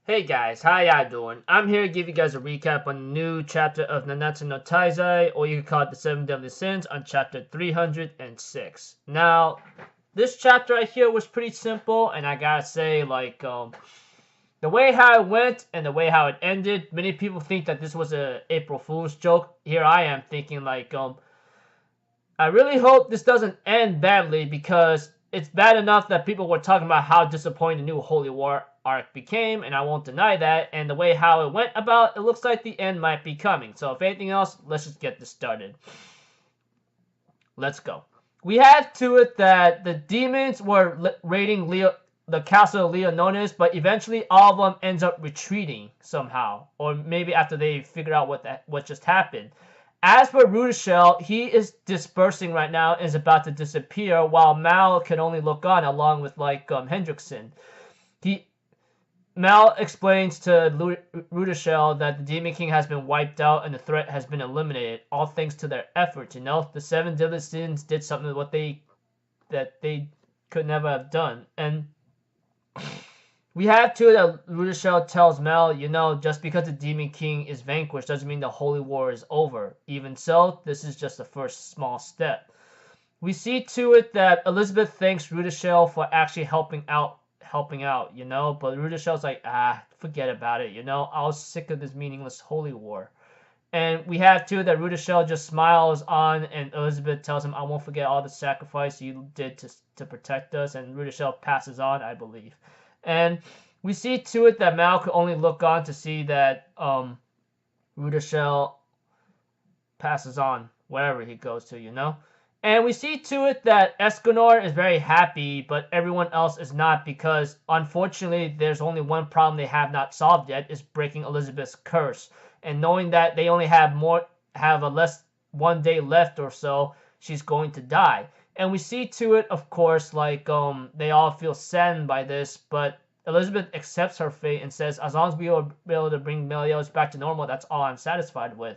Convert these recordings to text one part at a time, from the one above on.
Hey guys, how y'all doing? I'm here to give you guys a recap on the new chapter of Nanatsu no Taizai, or you can call it the 7 Deadly Sins, on chapter 306. Now, this chapter right here was pretty simple, and I gotta say, the way how it went and the way how it ended, many people think that this was a April Fool's joke. Here I am thinking, I really hope this doesn't end badly, because it's bad enough that people were talking about how disappointing the new Holy War arc became, and I won't deny that, and the way how it went about, it looks like the end might be coming. So if anything else, let's just get this started. Let's go. We had to it that the demons were raiding the castle of Leononis, but eventually all of them ends up retreating somehow, or maybe after they figure out what just happened. As for Rudishell, he is dispersing right now and is about to disappear, while Mal can only look on along with Hendrickson. Mal explains to Rudishell that the Demon King has been wiped out and the threat has been eliminated, all thanks to their efforts. The 7 Deadly Sins did something that they could never have done, and we have to that Rudishell tells Mel, just because the Demon King is vanquished doesn't mean the Holy War is over. Even so, this is just the first small step. We see to it that Elizabeth thanks Rudishell for actually helping out, but Rudishell's like, forget about it, I was sick of this meaningless Holy War. And we have to that Rudishell just smiles on, and Elizabeth tells him, I won't forget all the sacrifice you did to protect us, and Rudishell passes on, I believe. And we see to it that Mal could only look on to see that Rudishell passes on wherever he goes to, And we see to it that Escanor is very happy, but everyone else is not, because unfortunately there's only one problem they have not solved yet, is breaking Elizabeth's curse. And knowing that they only have one day left or so, she's going to die. And we see to it, of course, they all feel saddened by this, but Elizabeth accepts her fate and says, as long as we will be able to bring Meliodas back to normal, that's all I'm satisfied with.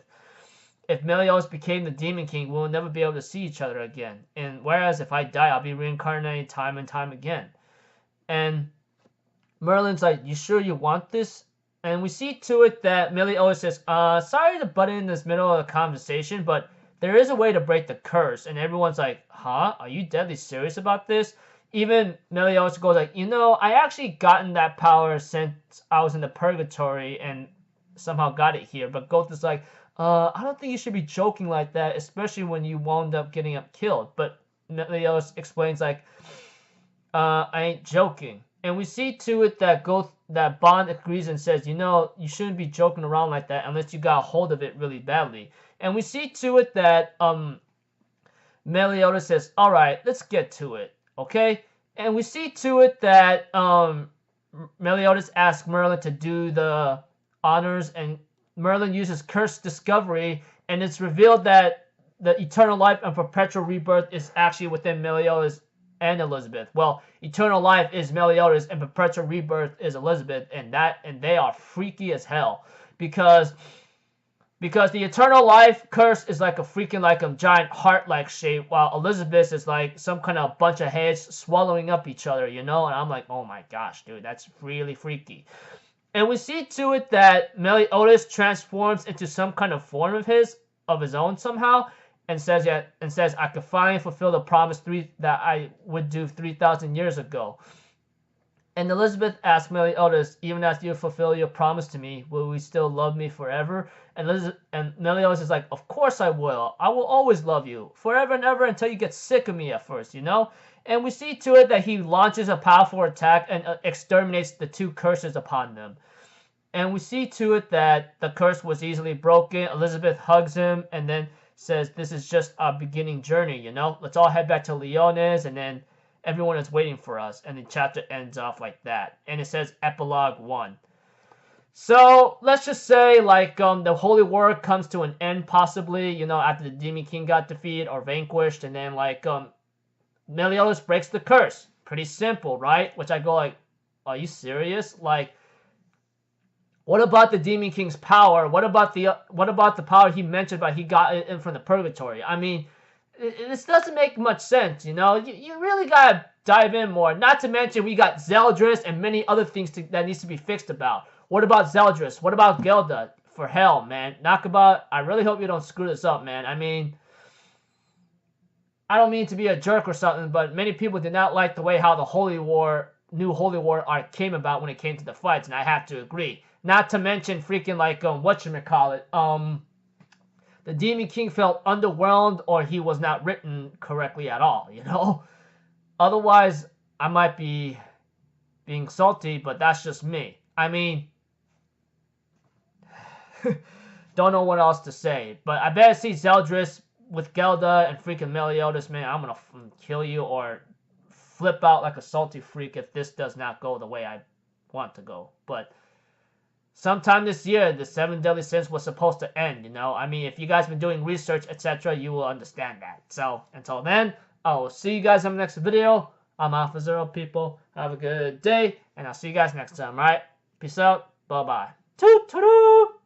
If Meliodas became the Demon King, we'll never be able to see each other again. And whereas if I die, I'll be reincarnated time and time again. And Merlin's like, you sure you want this? And we see to it that Meliodas says, sorry to butt in this middle of the conversation, but there is a way to break the curse. And everyone's like, huh? Are you deadly serious about this? Even Meliodas goes like, I actually gotten that power since I was in the purgatory and somehow got it here. But Gotha's like, I don't think you should be joking like that, especially when you wound up getting killed. But Meliodas explains like, I ain't joking. And we see to it that Bond agrees and says, you shouldn't be joking around like that unless you got a hold of it really badly. And we see to it that Meliodas says, alright, let's get to it, okay? And we see to it that Meliodas asks Merlin to do the honors, and Merlin uses Curse Discovery, and it's revealed that the eternal life and perpetual rebirth is actually within Meliodas and Elizabeth. Well, eternal life is Meliodas and perpetual rebirth is Elizabeth, and they are freaky as hell, because the eternal life curse is like a freaking giant heart-like shape, while Elizabeth is like some kind of bunch of heads swallowing up each other, and I'm like, oh my gosh, dude, that's really freaky. And we see to it that Meliodas transforms into some kind of form of his own somehow, and says I could finally fulfill the promise that I would do 3,000 years ago. And Elizabeth asks Meliodas, even as you fulfill your promise to me, will you still love me forever? And Meliodas is like, of course I will. I will always love you, forever and ever, until you get sick of me at first, And we see to it that he launches a powerful attack and exterminates the 2 curses upon them. And we see to it that the curse was easily broken. Elizabeth hugs him and then says, this is just our beginning journey, Let's all head back to Leones, and then everyone is waiting for us. And the chapter ends off like that. And it says Epilogue 1. So, let's just say, the Holy War comes to an end, possibly, after the Demon King got defeated or vanquished, and then, Meliodas breaks the curse. Pretty simple, right? Which I go like, are you serious? What about the Demon King's power? What about the power he mentioned, but he got it in from the purgatory? I mean, this doesn't make much sense, You really gotta dive in more. Not to mention we got Zeldris and many other things that needs to be fixed about. What about Zeldris? What about Gelda? For hell, man. Nakaba, I really hope you don't screw this up, man. I mean, I don't mean to be a jerk or something, but many people did not like the way how the new Holy War arc came about when it came to the fights, and I have to agree. Not to mention freaking like, whatchamacallit, the Demon King felt underwhelmed or he was not written correctly at all, you know? Otherwise, I might be being salty, but that's just me. I mean, don't know what else to say, but I better see Zeldris with Gelda and freaking Meliodas, man. I'm gonna kill you or flip out like a salty freak if this does not go the way I want to go. But sometime this year, the 7 Deadly Sins was supposed to end, you know? I mean, if you guys been doing research, etc., you will understand that. So, until then, I will see you guys in the next video. I'm Alpha Zero, people. Have a good day, and I'll see you guys next time, alright? Peace out. Bye-bye. Toot-toot-toot!